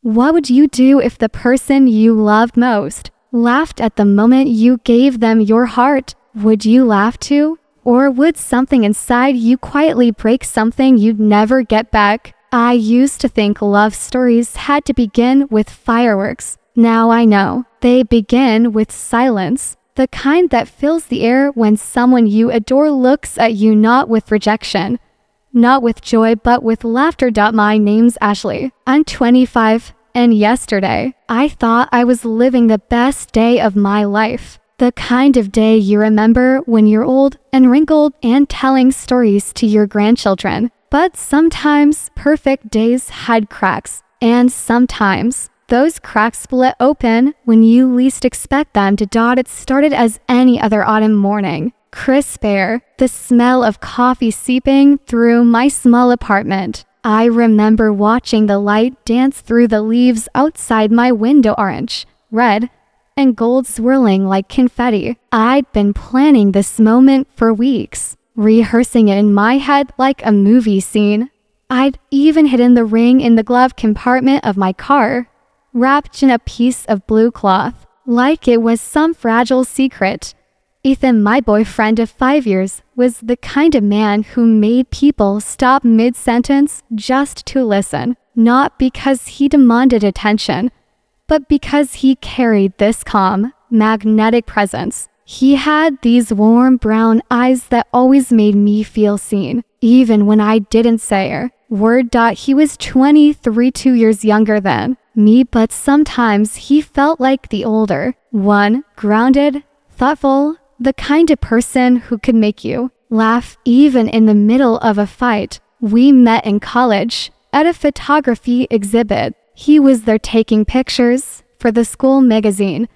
What would you do if the person you loved most laughed at the moment you gave them your heart? Would you laugh too? Or would something inside you quietly break something you'd never get back? I used to think love stories had to begin with fireworks. Now I know. They begin with silence. The kind that fills the air when someone you adore looks at you, not with rejection, not with joy, but with laughter. My name's Ashley. I'm 25, and yesterday, I thought I was living the best day of my life. The kind of day you remember when you're old and wrinkled and telling stories to your grandchildren. But sometimes perfect days hide cracks, and sometimes those cracks split open when you least expect them to. It started as any other autumn morning. Crisp air, the smell of coffee seeping through my small apartment. I remember watching the light dance through the leaves outside my window, orange, red, and gold swirling like confetti. I'd been planning this moment for weeks, rehearsing it in my head like a movie scene. I'd even hidden the ring in the glove compartment of my car, wrapped in a piece of blue cloth, like it was some fragile secret. Ethan, my boyfriend of 5 years, was the kind of man who made people stop mid-sentence just to listen, not because he demanded attention, but because he carried this calm, magnetic presence. He had these warm brown eyes that always made me feel seen, even when I didn't say a word. He was 23, 2 years younger than me, but sometimes he felt like the older one, grounded, thoughtful, the kind of person who could make you laugh even in the middle of a fight. We met in college at a photography exhibit. He was there taking pictures for the school magazine,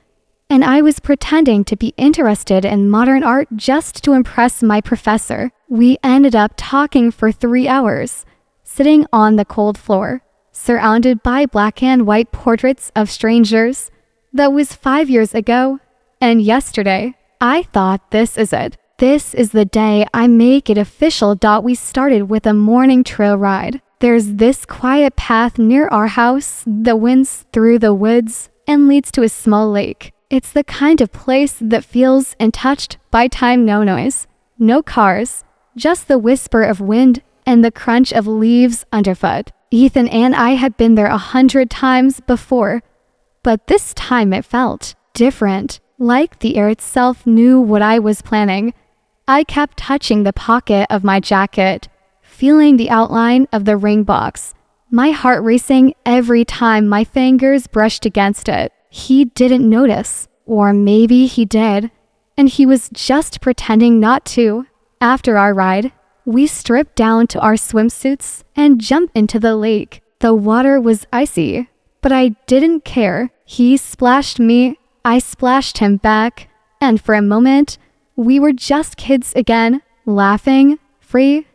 and I was pretending to be interested in modern art just to impress my professor. We ended up talking for 3 hours, sitting on the cold floor, surrounded by black and white portraits of strangers. That was 5 years ago, and yesterday, I thought, this is it. This is the day I make it official. We started with a morning trail ride. There's this quiet path near our house that winds through the woods and leads to a small lake. It's the kind of place that feels untouched by time. No noise, no cars, just the whisper of wind and the crunch of leaves underfoot. Ethan and I had been there 100 times before, but this time it felt different. Like the air itself knew what I was planning. I kept touching the pocket of my jacket, feeling the outline of the ring box, my heart racing every time my fingers brushed against it. He didn't notice, or maybe he did, and he was just pretending not to. After our ride, we stripped down to our swimsuits and jumped into the lake. The water was icy, but I didn't care. He splashed me, I splashed him back, and for a moment, we were just kids again, laughing, free.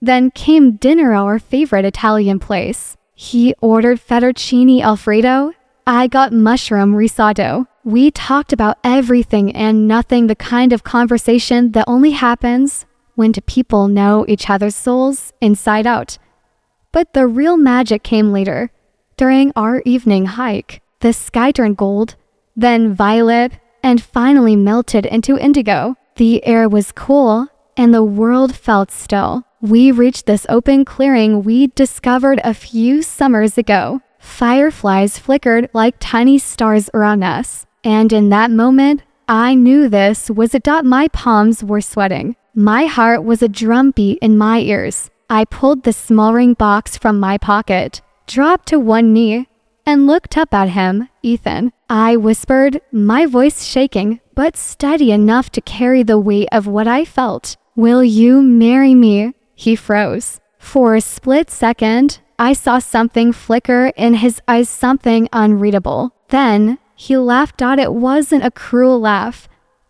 Then came dinner, our favorite Italian place. He ordered fettuccine alfredo. I got mushroom risotto. We talked about everything and nothing, the kind of conversation that only happens when two people know each other's souls inside out. But the real magic came later. During our evening hike, the sky turned gold, then violet, and finally melted into indigo. The air was cool, and the world felt still. We reached this open clearing we'd discovered a few summers ago. Fireflies flickered like tiny stars around us, and in that moment, I knew this was it. My palms were sweating. My heart was a drumbeat in my ears. I pulled the small ring box from my pocket, dropped to one knee, and looked up at him. Ethan, I whispered, my voice shaking, but steady enough to carry the weight of what I felt. Will you marry me? He froze. For a split second, I saw something flicker in his eyes, something unreadable. Then, he laughed. It wasn't a cruel laugh,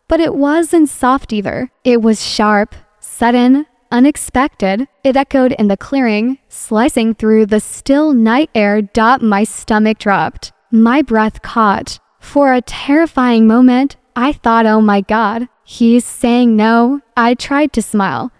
but it wasn't soft either. It was sharp, sudden, unexpected. It echoed in the clearing, slicing through the still night air. My stomach dropped. My breath caught. For a terrifying moment, I thought, oh my God, he's saying no. I tried to smile,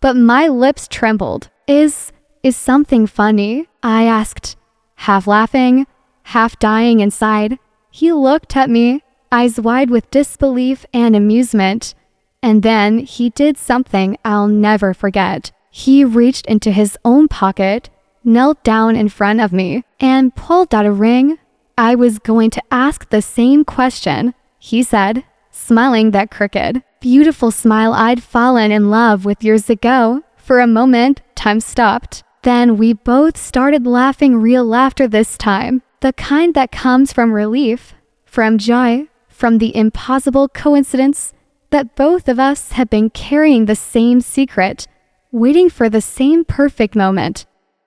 but my lips trembled. Is something funny? I asked, half laughing, half dying inside. He looked at me, eyes wide with disbelief and amusement. And then he did something I'll never forget. He reached into his own pocket, knelt down in front of me, and pulled out a ring. I was going to ask the same question, he said, smiling that crooked, beautiful smile I'd fallen in love with years ago. For a moment, time stopped. Then we both started laughing, real laughter this time, the kind that comes from relief, from joy, from the impossible coincidence that both of us had been carrying the same secret, waiting for the same perfect moment.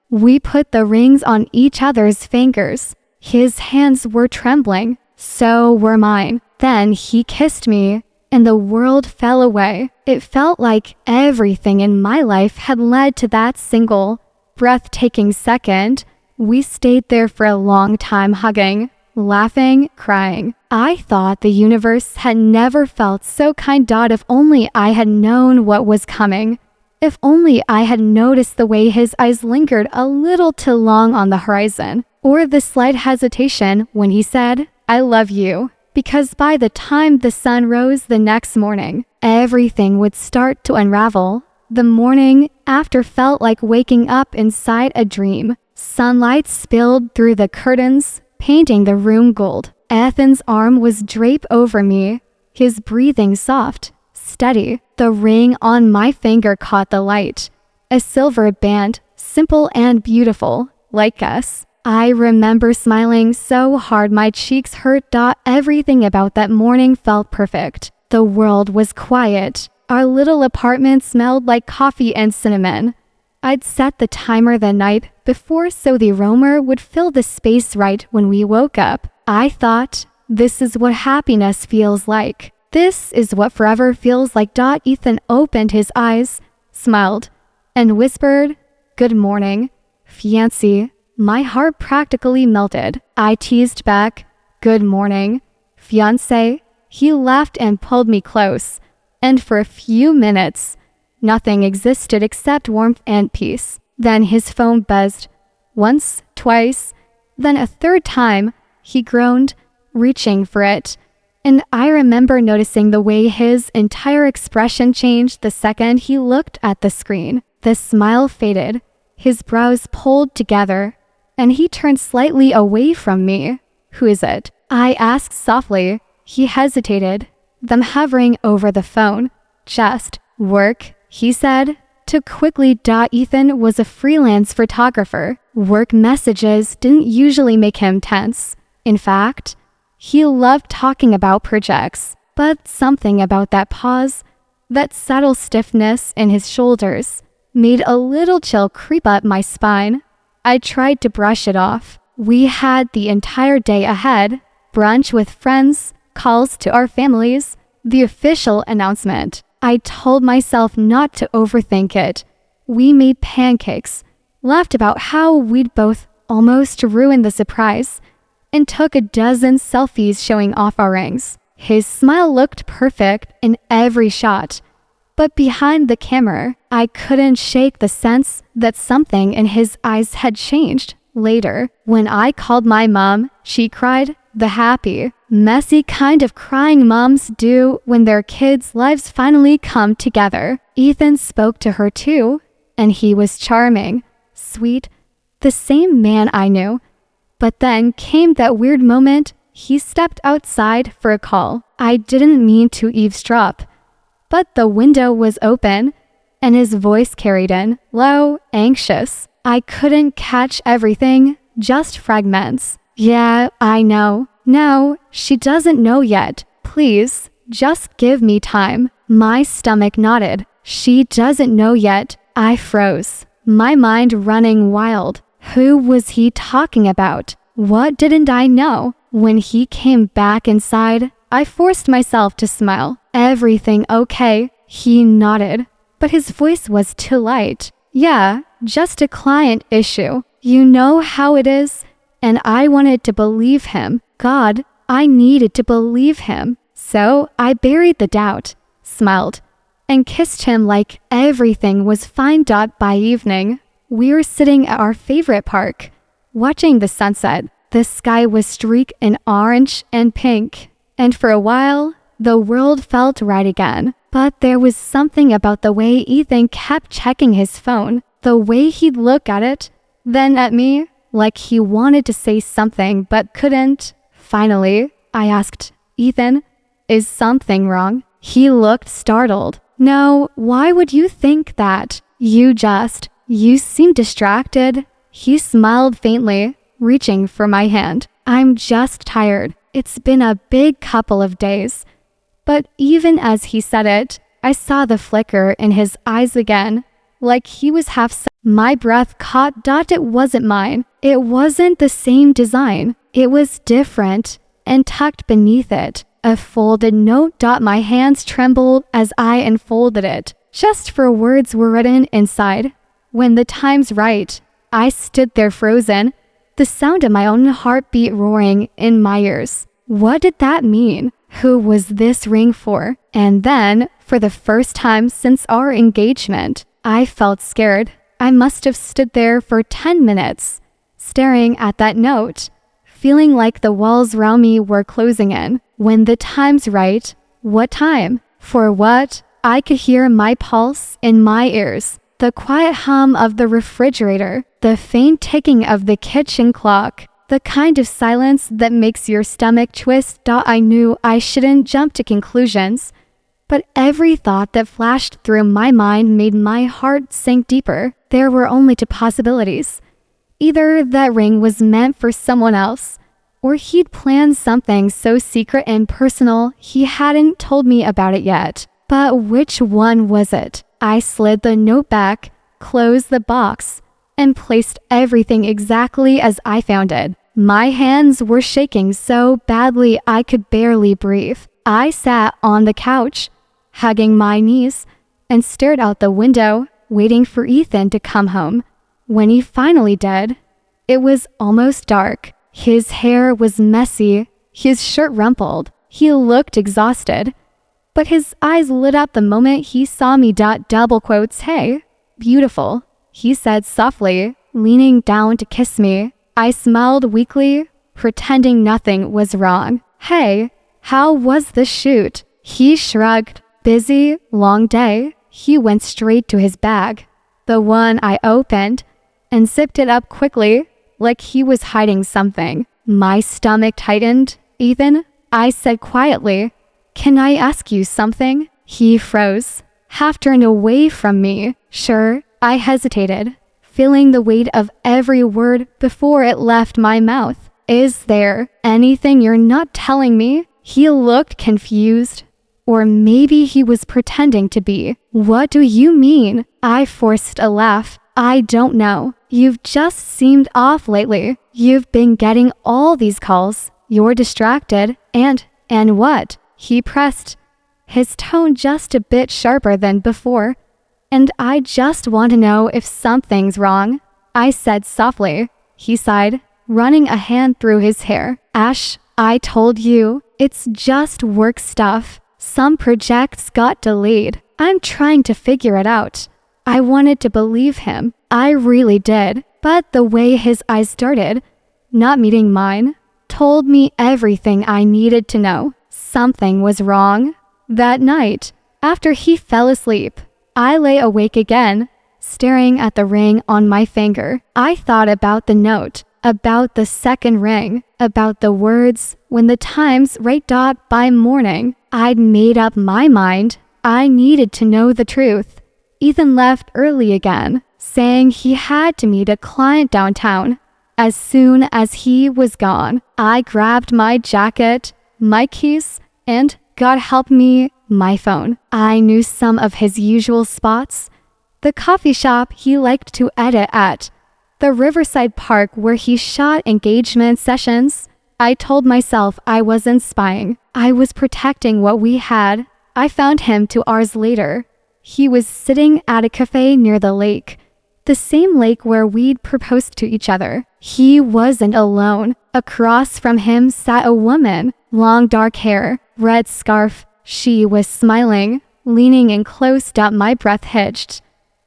We put the rings on each other's fingers. His hands were trembling, so were mine. Then he kissed me, and the world fell away. It felt like everything in my life had led to that single, breathtaking second. We stayed there for a long time, hugging, laughing, crying. I thought the universe had never felt so kind. If only I had known what was coming. If only I had noticed the way his eyes lingered a little too long on the horizon, or the slight hesitation when he said, "I love you," because by the time the sun rose the next morning, everything would start to unravel. The morning after felt like waking up inside a dream. Sunlight spilled through the curtains, painting the room gold. Ethan's arm was draped over me, his breathing soft, steady. The ring on my finger caught the light. A silver band, simple and beautiful, like us. I remember smiling so hard my cheeks hurt. Everything about that morning felt perfect. The world was quiet. Our little apartment smelled like coffee and cinnamon. I'd set the timer the night before so the aroma would fill the space right when we woke up. I thought, this is what happiness feels like. This is what forever feels like. Ethan opened his eyes, smiled, and whispered, "Good morning, fiancé." My heart practically melted. I teased back, "Good morning, fiancé." He laughed and pulled me close, and for a few minutes, nothing existed except warmth and peace. Then his phone buzzed. Once, twice, then a third time. He groaned, reaching for it. And I remember noticing the way his entire expression changed the second he looked at the screen. The smile faded, his brows pulled together, and he turned slightly away from me. "Who is it?" I asked softly. He hesitated, then hovering over the phone. "Just work," he said. Too quickly. Ethan was a freelance photographer. Work messages didn't usually make him tense. In fact, he loved talking about projects, but something about that pause, that subtle stiffness in his shoulders, made a little chill creep up my spine. I tried to brush it off. We had the entire day ahead, brunch with friends, calls to our families, the official announcement. I told myself not to overthink it. We made pancakes, laughed about how we'd both almost ruined the surprise, and took a dozen selfies showing off our rings. His smile looked perfect in every shot, but behind the camera, I couldn't shake the sense that something in his eyes had changed. Later, when I called my mom, she cried, the happy, messy kind of crying moms do when their kids' lives finally come together. Ethan spoke to her too, and he was charming, sweet, the same man I knew. But then came that weird moment. He stepped outside for a call. I didn't mean to eavesdrop, but the window was open, and his voice carried in, low, anxious. I couldn't catch everything, just fragments. "Yeah, I know. No, she doesn't know yet. Please, just give me time." My stomach nodded. "She doesn't know yet." I froze, my mind running wild. Who was he talking about? What didn't I know? When he came back inside, I forced myself to smile. "Everything okay?" He nodded, but his voice was too light. "Yeah, just a client issue. You know how it is." And I wanted to believe him. God, I needed to believe him. So I buried the doubt, smiled, and kissed him like everything was fine. By evening, we were sitting at our favorite park, watching the sunset. The sky was streaked in orange and pink, and for a while, the world felt right again. But there was something about the way Ethan kept checking his phone, the way he'd look at it, then at me, like he wanted to say something but couldn't. Finally, I asked, "Ethan, is something wrong?" He looked startled. "No, why would you think that? You seem distracted." He smiled faintly, reaching for my hand. "I'm just tired. It's been a big couple of days." But even as he said it, I saw the flicker in his eyes again, like he was My breath caught. It wasn't mine. It wasn't the same design. It was different, and tucked beneath it, a folded note. My hands trembled as I unfolded it, just for words were written inside. "When the time's right." I stood there frozen, the sound of my own heartbeat roaring in my ears. What did that mean? Who was this ring for? And then, for the first time since our engagement, I felt scared. I must have stood there for 10 minutes, staring at that note, feeling like the walls around me were closing in. When the time's right, what time? For what? I could hear my pulse in my ears, the quiet hum of the refrigerator, the faint ticking of the kitchen clock, the kind of silence that makes your stomach twist. I knew I shouldn't jump to conclusions, but every thought that flashed through my mind made my heart sink deeper. There were only two possibilities. Either that ring was meant for someone else, or he'd planned something so secret and personal he hadn't told me about it yet. But which one was it? I slid the note back, closed the box, and placed everything exactly as I found it. My hands were shaking so badly I could barely breathe. I sat on the couch, hugging my knees, and stared out the window, waiting for Ethan to come home. When he finally did, it was almost dark. His hair was messy, his shirt rumpled. He looked exhausted, but his eyes lit up the moment he saw me. Double quotes, "Hey, beautiful," he said softly, leaning down to kiss me. I smiled weakly, pretending nothing was wrong. "Hey, how was the shoot?" He shrugged. "Busy, long day." He went straight to his bag, the one I opened, and zipped it up quickly, like he was hiding something. My stomach tightened. "Ethan," I said quietly, "can I ask you something?" He froze, half turned away from me. "Sure." I hesitated, feeling the weight of every word before it left my mouth. "Is there anything you're not telling me?" He looked confused. Or maybe he was pretending to be. "What do you mean?" I forced a laugh. "I don't know. You've just seemed off lately. You've been getting all these calls. You're distracted. And what?" He pressed, his tone just a bit sharper than before. "And I just want to know if something's wrong," I said softly. He sighed, running a hand through his hair. "Ash, I told you, it's just work stuff. Some projects got delayed. I'm trying to figure it out." I wanted to believe him. I really did. But the way his eyes darted, not meeting mine, told me everything I needed to know. Something was wrong. That night, after he fell asleep, I lay awake again, staring at the ring on my finger. I thought about the note, about the second ring, about the words, "when the time's right." By morning, I'd made up my mind. I needed to know the truth. Ethan left early again, saying he had to meet a client downtown. As soon as he was gone, I grabbed my jacket, my keys, and, God help me, my phone. I knew some of his usual spots. The coffee shop he liked to edit at, the Riverside Park where he shot engagement sessions. I told myself I wasn't spying. I was protecting what we had. I found him 2 hours later. He was sitting at a cafe near the lake, the same lake where we'd proposed to each other. He wasn't alone. Across from him sat a woman, long dark hair, red scarf. She was smiling, leaning in close. My breath hitched.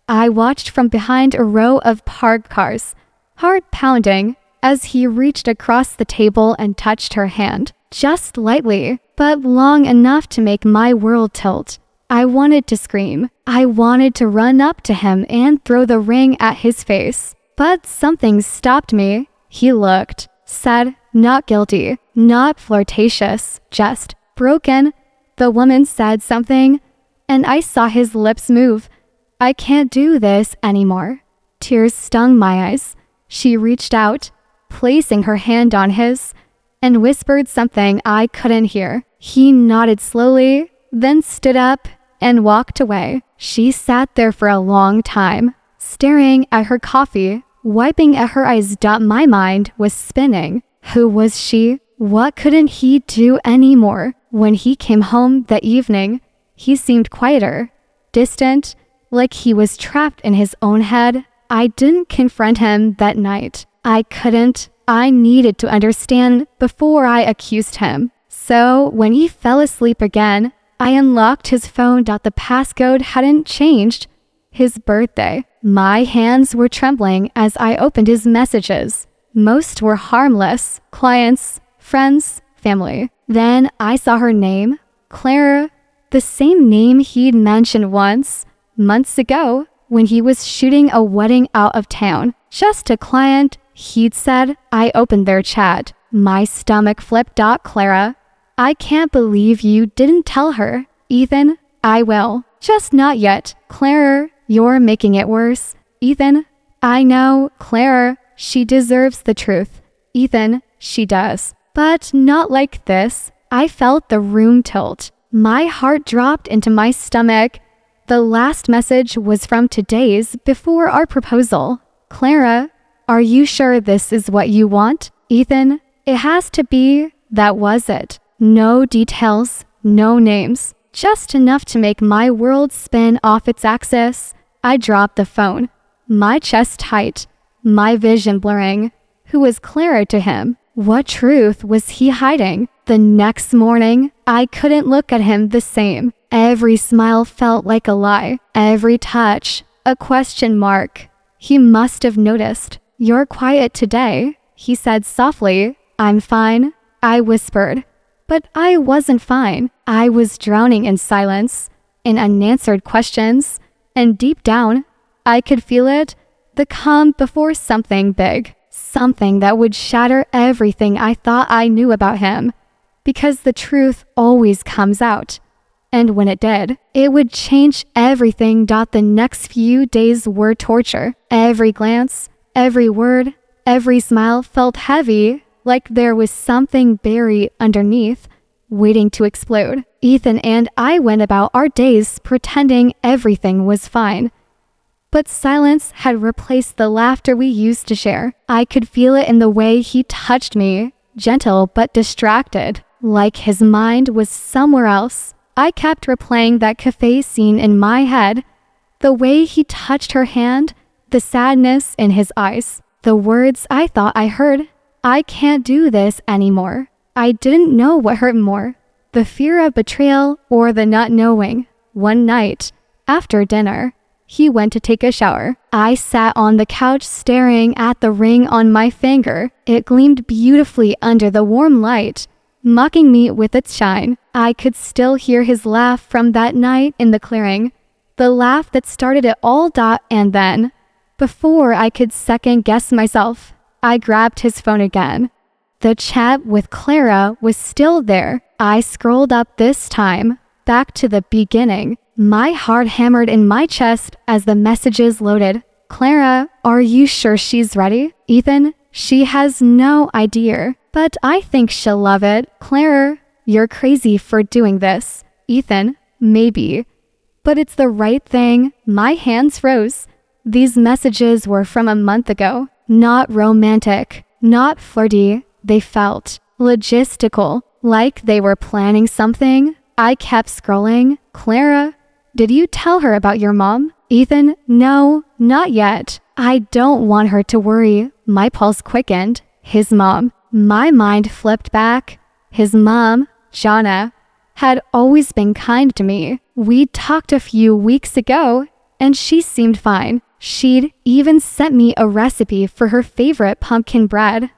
I watched from behind a row of parked cars, heart pounding. as he reached across the table and touched her hand, just lightly, but long enough to make my world tilt. I wanted to scream. I wanted to run up to him and throw the ring at his face. But something stopped me. He looked, said, not guilty, not flirtatious, just broken. The woman said something, and I saw his lips move. I can't do this anymore. Tears stung my eyes. She reached out, placing her hand on his, and whispered something I couldn't hear. He nodded slowly, then stood up and walked away. She sat there for a long time, staring at her coffee, wiping at her eyes. My mind was spinning. Who was she? What couldn't he do anymore? When he came home that evening, he seemed quieter, distant, like he was trapped in his own head. I didn't confront him that night. I couldn't. I needed to understand before I accused him. So when he fell asleep again, I unlocked his phone. The passcode hadn't changed. His birthday. My hands were trembling as I opened his messages. Most were harmless. Clients, friends, family. Then I saw her name, Clara, the same name he'd mentioned once, months ago, when he was shooting a wedding out of town. Just a client, he'd said. I opened their chat. My stomach flipped. Clara, I can't believe you didn't tell her. Ethan, I will. Just not yet. Clara, you're making it worse. Ethan, I know. Clara, she deserves the truth. Ethan, she does. But not like this. I felt the room tilt. My heart dropped into my stomach. The last message was from 2 days before our proposal. Clara, are you sure this is what you want? Ethan, it has to be. That was it. No details, no names. Just enough to make my world spin off its axis. I dropped the phone. My chest tight. My vision blurring. Who was Clara to him? What truth was he hiding? The next morning, I couldn't look at him the same. Every smile felt like a lie. Every touch, a question mark. He must have noticed. You're quiet today, he said softly. I'm fine, I whispered. But I wasn't fine. I was drowning in silence, in unanswered questions, and deep down, I could feel it, the calm before something big. Something that would shatter everything I thought I knew about him. Because the truth always comes out. And when it did, it would change everything. The next few days were torture. Every glance, every word, every smile felt heavy, like there was something buried underneath, waiting to explode. Ethan and I went about our days pretending everything was fine. But silence had replaced the laughter we used to share. I could feel it in the way he touched me, gentle but distracted, like his mind was somewhere else. I kept replaying that cafe scene in my head, the way he touched her hand, the sadness in his eyes, the words I thought I heard. I can't do this anymore. I didn't know what hurt more, the fear of betrayal or the not knowing. One night, after dinner, he went to take a shower. I sat on the couch staring at the ring on my finger. It gleamed beautifully under the warm light, mocking me with its shine. I could still hear his laugh from that night in the clearing, the laugh that started it all. And then, before I could second guess myself, I grabbed his phone again. The chat with Clara was still there. I scrolled up this time, back to the beginning. My heart hammered in my chest as the messages loaded. Clara, are you sure she's ready? Ethan, she has no idea, but I think she'll love it. Clara, you're crazy for doing this. Ethan, maybe, but it's the right thing. My hands froze. These messages were from a month ago. Not romantic, not flirty. They felt logistical, like they were planning something. I kept scrolling. Clara, did you tell her about your mom? Ethan, no, not yet. I don't want her to worry. My pulse quickened. His mom. My mind flipped back. His mom, Jana, had always been kind to me. We talked a few weeks ago, and she seemed fine. She'd even sent me a recipe for her favorite pumpkin bread.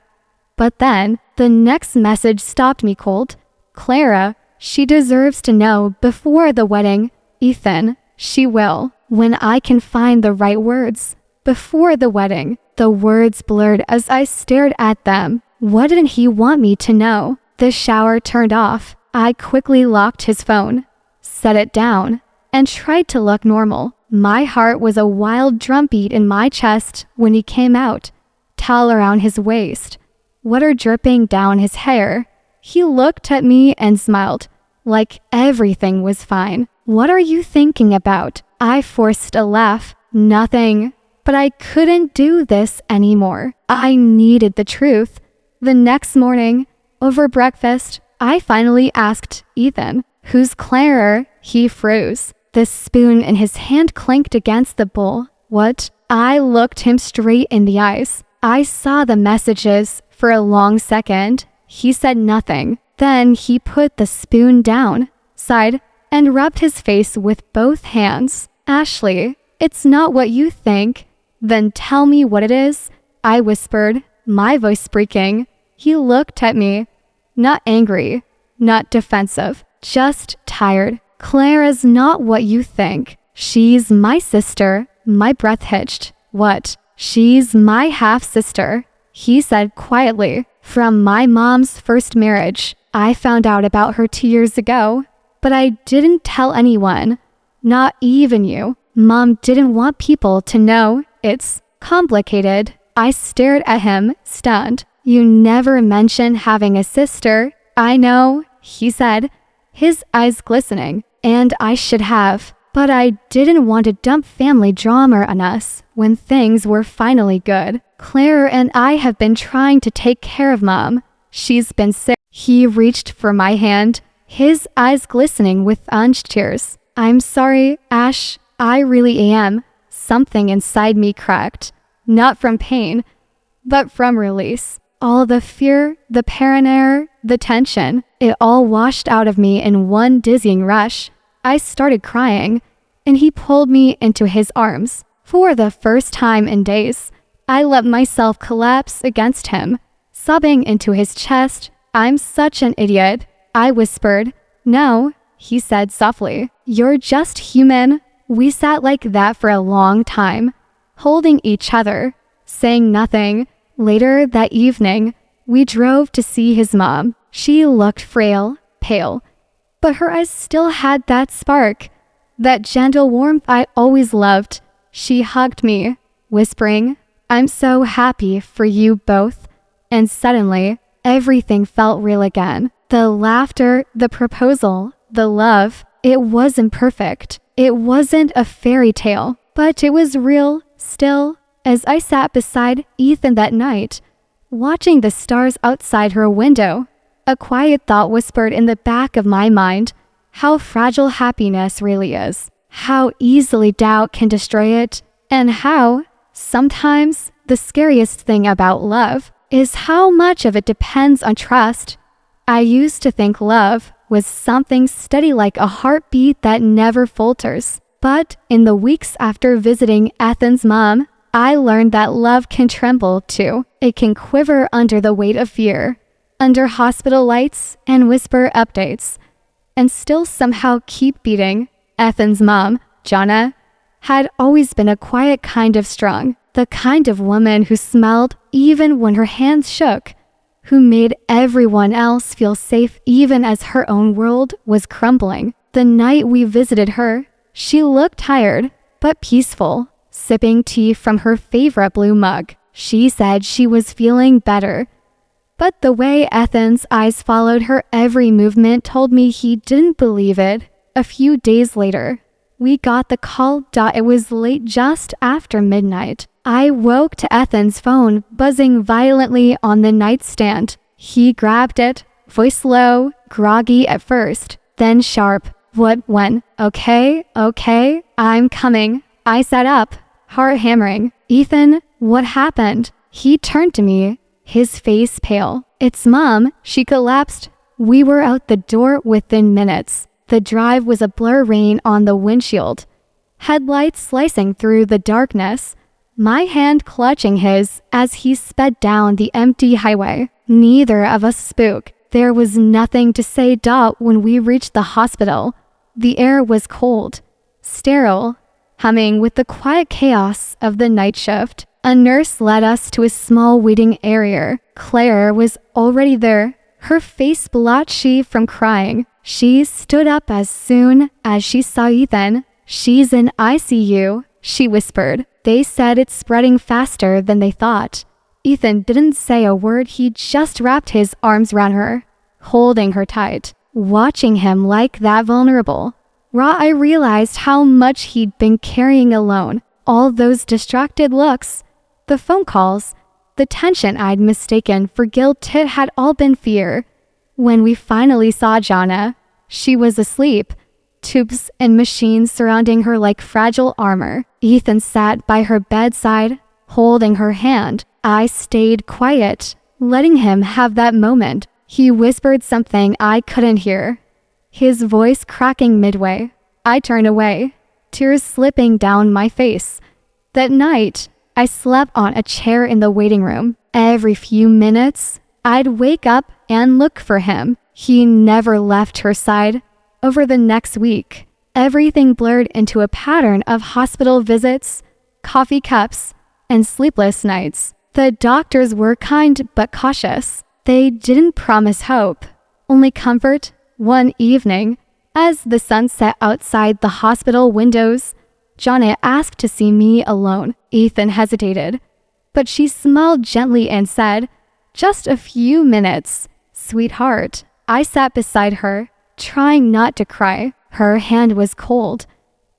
But then, the next message stopped me cold. Clara, she deserves to know before the wedding. Ethan, she will, when I can find the right words. Before the wedding, the words blurred as I stared at them. What didn't he want me to know? The shower turned off. I quickly locked his phone, set it down, and tried to look normal. My heart was a wild drumbeat in my chest when he came out, towel around his waist, water dripping down his hair. He looked at me and smiled, like everything was fine. What are you thinking about? I forced a laugh. Nothing. But I couldn't do this anymore. I needed the truth. The next morning, over breakfast, I finally asked Ethan, "Who's Clara?" He froze. The spoon in his hand clinked against the bowl. What? I looked him straight in the eyes. I saw the messages for a long second. He said nothing. Then he put the spoon down, sighed, and rubbed his face with both hands. "Ashley, it's not what you think." "Then tell me what it is," I whispered, my voice breaking. He looked at me, not angry, not defensive, just tired. "Clara's not what you think. She's my sister." My breath hitched. "What?" "She's my half-sister," he said quietly. "From my mom's first marriage. I found out about her 2 years ago, but I didn't tell anyone. Not even you. Mom didn't want people to know. It's complicated." I stared at him, stunned. "You never mentioned having a sister." "I know," he said, his eyes glistening. "And I should have. But I didn't want to dump family drama on us when things were finally good. Clara and I have been trying to take care of Mom. She's been sick." He reached for my hand, his eyes glistening with unchecked tears. "I'm sorry, Ash. I really am." Something inside me cracked. Not from pain, but from release. All the fear, the paranoia, the tension, it all washed out of me in one dizzying rush. I started crying, and he pulled me into his arms. For the first time in days, I let myself collapse against him, sobbing into his chest. "I'm such an idiot," I whispered. "No," he said softly. "You're just human." We sat like that for a long time, holding each other, saying nothing. Later that evening, we drove to see his mom. She looked frail, pale, but her eyes still had that spark, that gentle warmth I always loved. She hugged me, whispering, "I'm so happy for you both." And suddenly, everything felt real again. The laughter, the proposal, the love. It wasn't perfect. It wasn't a fairy tale, but it was real, still. As I sat beside Ethan that night, watching the stars outside her window, a quiet thought whispered in the back of my mind, how fragile happiness really is, how easily doubt can destroy it, and how, sometimes, the scariest thing about love is how much of it depends on trust. I used to think love was something steady like a heartbeat that never falters. But in the weeks after visiting Ethan's mom, I learned that love can tremble too. It can quiver under the weight of fear, under hospital lights and whisper updates, and still somehow keep beating. Ethan's mom, Jonna, had always been a quiet kind of strong, the kind of woman who smiled even when her hands shook, who made everyone else feel safe even as her own world was crumbling. The night we visited her, she looked tired, but peaceful, sipping tea from her favorite blue mug. She said she was feeling better, but the way Ethan's eyes followed her every movement told me he didn't believe it. A few days later, we got the call. It was late, just after midnight. I woke to Ethan's phone buzzing violently on the nightstand. He grabbed it, voice low, groggy at first, then sharp. "What, when? Okay, I'm coming." I sat up, heart hammering. "Ethan, what happened?" He turned to me, his face pale. "It's Mom." She collapsed. We were out the door within minutes. The drive was a blur, rain on the windshield, headlights slicing through the darkness, my hand clutching his as he sped down the empty highway. Neither of us spoke. There was nothing to say. When we reached the hospital, the air was cold, sterile, humming with the quiet chaos of the night shift. A nurse led us to a small waiting area. Claire was already there, her face blotchy from crying. She stood up as soon as she saw Ethan. "She's in ICU," she whispered. "They said it's spreading faster than they thought." Ethan didn't say a word. He just wrapped his arms around her, holding her tight. Watching him like that vulnerable, I realized how much he'd been carrying alone. All those distracted looks, the phone calls, the tension I'd mistaken for guilt, it had all been fear. When we finally saw Jana, she was asleep, tubes and machines surrounding her like fragile armor. Ethan sat by her bedside, holding her hand. I stayed quiet, letting him have that moment. He whispered something I couldn't hear, his voice cracking midway. I turned away, tears slipping down my face. That night, I slept on a chair in the waiting room. Every few minutes, I'd wake up and look for him. He never left her side. Over the next week, everything blurred into a pattern of hospital visits, coffee cups, and sleepless nights. The doctors were kind but cautious. They didn't promise hope, only comfort. One evening, as the sun set outside the hospital windows, Jana asked to see me alone. Ethan hesitated, but she smiled gently and said, "Just a few minutes, sweetheart." I sat beside her, trying not to cry. Her hand was cold,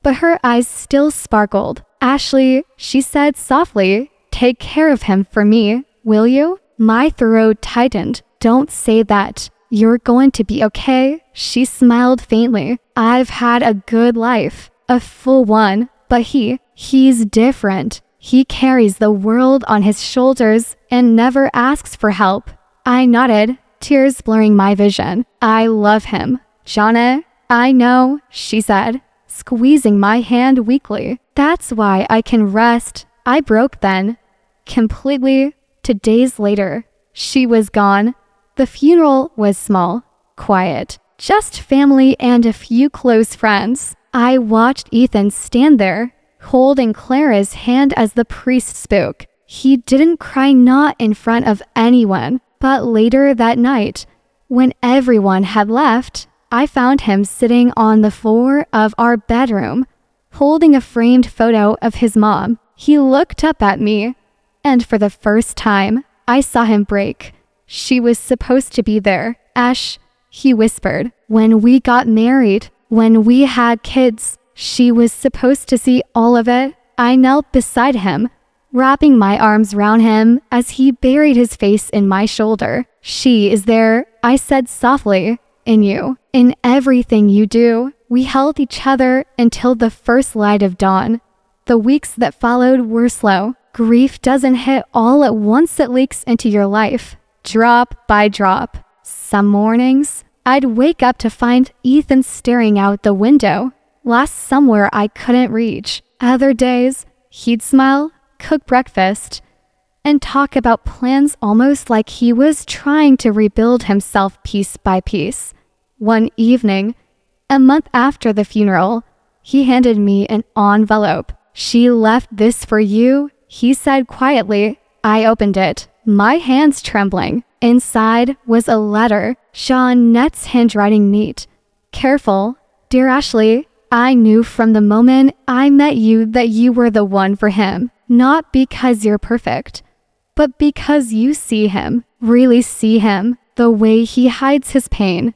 but her eyes still sparkled. "Ashley," she said softly, "take care of him for me, will you?" My throat tightened. "Don't say that. You're going to be okay." She smiled faintly. "I've had a good life, a full one, but he's different. He carries the world on his shoulders and never asks for help." I nodded, tears blurring my vision. "I love him, Jana." "I know," she said, squeezing my hand weakly. "That's why I can rest." I broke then, completely. 2 days later, she was gone. The funeral was small, quiet, just family and a few close friends. I watched Ethan stand there, holding Clara's hand as the priest spoke. He didn't cry, not in front of anyone, but later that night, when everyone had left, I found him sitting on the floor of our bedroom, holding a framed photo of his mom. He looked up at me, and for the first time, I saw him break. "She was supposed to be there, Ash," he whispered. "When we got married, when we had kids, she was supposed to see all of it." I knelt beside him, wrapping my arms around him as he buried his face in my shoulder. "She is there," I said softly, "in you, in everything you do." We held each other until the first light of dawn. The weeks that followed were slow. Grief doesn't hit all at once, it leaks into your life, drop by drop. Some mornings, I'd wake up to find Ethan staring out the window, lost somewhere I couldn't reach. Other days, he'd smile, cook breakfast, and talk about plans almost like he was trying to rebuild himself piece by piece. One evening, a month after the funeral, he handed me an envelope. "She left this for you," he said quietly. I opened it, my hands trembling. Inside was a letter, Jeanette's handwriting neat. "Careful, dear Ashley, I knew from the moment I met you that you were the one for him. Not because you're perfect, but because you see him, really see him, the way he hides his pain,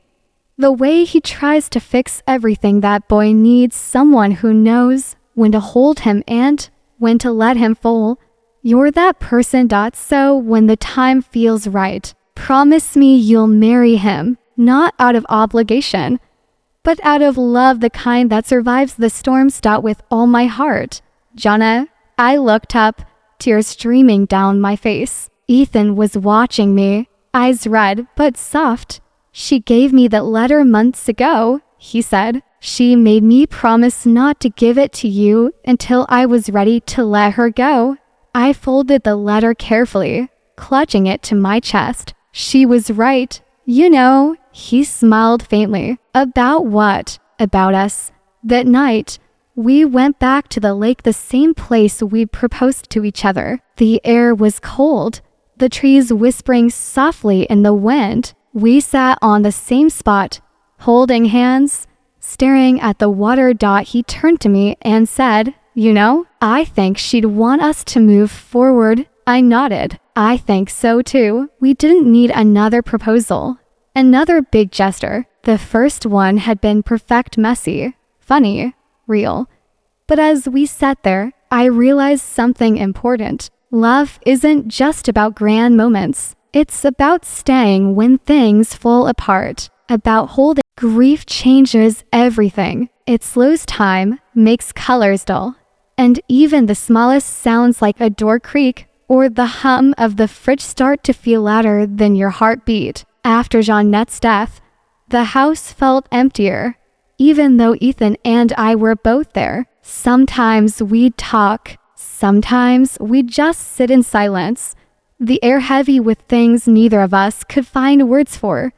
the way he tries to fix everything. That boy needs someone who knows when to hold him and when to let him fall. You're that person. So when the time feels right, promise me you'll marry him, not out of obligation, but out of love, the kind that survives the storms. With all my heart, Jana." I looked up, tears streaming down my face. Ethan was watching me, eyes red but soft. "She gave me that letter months ago," he said. She made me promise not to give it to you until I was ready to let her go. I folded the letter carefully, clutching it to my chest. She was right. You know, he smiled faintly. About what? About us. That night, we went back to the lake, the same place we proposed to each other. The air was cold, the trees whispering softly in the wind. We sat on the same spot, holding hands, staring at the water. He turned to me and said, "You know, I think she'd want us to move forward." I nodded. I think so too. We didn't need another proposal, another big gesture. The first one had been perfect, messy, funny, real. But as we sat there, I realized something important. Love isn't just about grand moments. It's about staying when things fall apart, about holding. Grief changes everything. It slows time, makes colors dull, and even the smallest sounds like a door creak or the hum of the fridge start to feel louder than your heartbeat. After Jeanette's death, the house felt emptier, even though Ethan and I were both there. Sometimes we'd talk, sometimes we'd just sit in silence, the air heavy with things neither of us could find words for.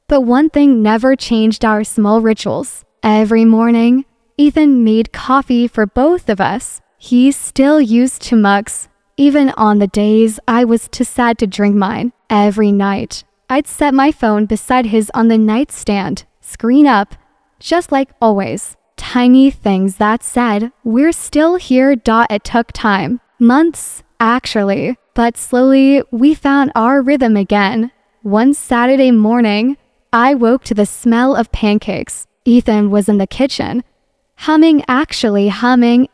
But one thing never changed: our small rituals. Every morning, Ethan made coffee for both of us. He still used 2 mugs, even on the days I was too sad to drink mine. Every night, I'd set my phone beside his on the nightstand, screen up, just like always. Tiny things that said, "We're still here." It took time. Months, actually. But slowly, we found our rhythm again. One Saturday morning, I woke to the smell of pancakes. Ethan was in the kitchen, humming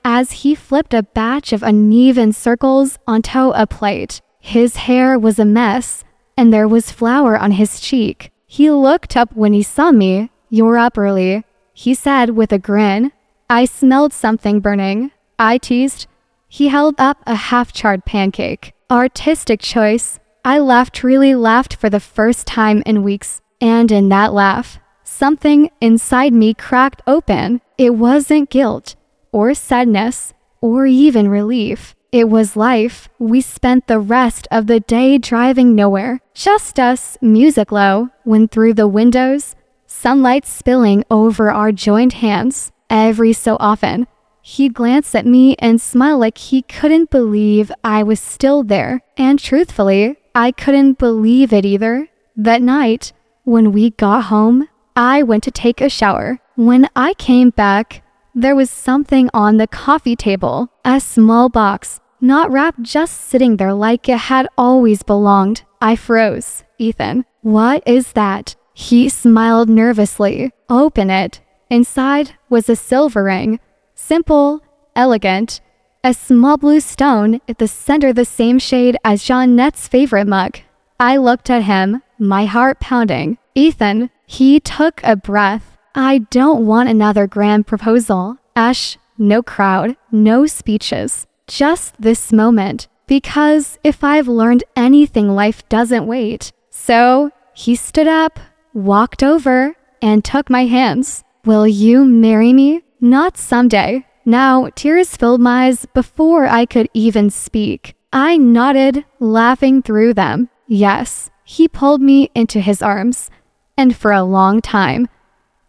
as he flipped a batch of uneven circles onto a plate. His hair was a mess, and there was flour on his cheek. He looked up when he saw me. "You're up early," he said with a grin. I smelled something burning, I teased. He held up a half-charred pancake. Artistic choice. I really laughed for the first time in weeks. And in that laugh, something inside me cracked open. It wasn't guilt, or sadness, or even relief. It was life. We spent the rest of the day driving nowhere. Just us, music low, wind through the windows, sunlight spilling over our joined hands. Every so often, he'd glance at me and smile like he couldn't believe I was still there. And truthfully, I couldn't believe it either. That night, when we got home, I went to take a shower. When I came back, there was something on the coffee table, a small box, not wrapped, just sitting there like it had always belonged. I froze. "Ethan, what is that?" He smiled nervously. "Open it." Inside was a silver ring, simple, elegant, a small blue stone at the center, the same shade as Jeanette's favorite mug. I looked at him, my heart pounding. "Ethan," he took a breath. "I don't want another grand proposal. Ash, no crowd, no speeches. Just this moment. Because if I've learned anything, life doesn't wait." So he stood up, walked over, and took my hands. "Will you marry me?" Not someday. Now tears filled my eyes before I could even speak. I nodded, laughing through them. Yes. He pulled me into his arms, and for a long time,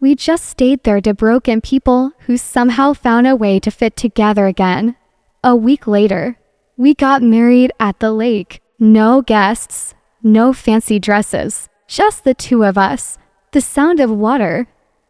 we just stayed there, two broken people who somehow found a way to fit together again. A week later, we got married at the lake. No guests, no fancy dresses, just the 2 of us, the sound of water,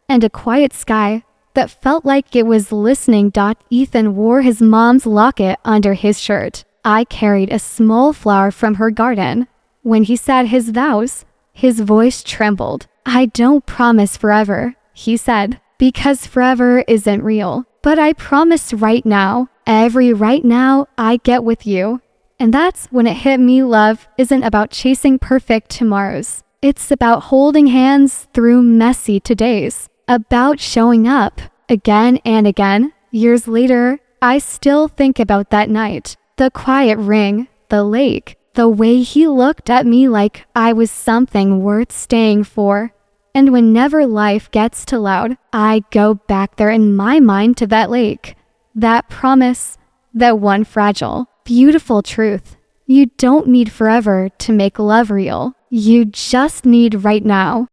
and a quiet sky that felt like it was listening. Ethan wore his mom's locket under his shirt. I carried a small flower from her garden. When he said his vows, his voice trembled. "I don't promise forever," he said, "because forever isn't real. But I promise right now, every right now I get with you." And that's when it hit me. Love isn't about chasing perfect tomorrows. It's about holding hands through messy todays, about showing up again and again. Years later, I still think about that night, the quiet ring, the lake, the way he looked at me like I was something worth staying for. And whenever life gets too loud, I go back there in my mind to that lake. That promise, that one fragile, beautiful truth. You don't need forever to make love real. You just need right now.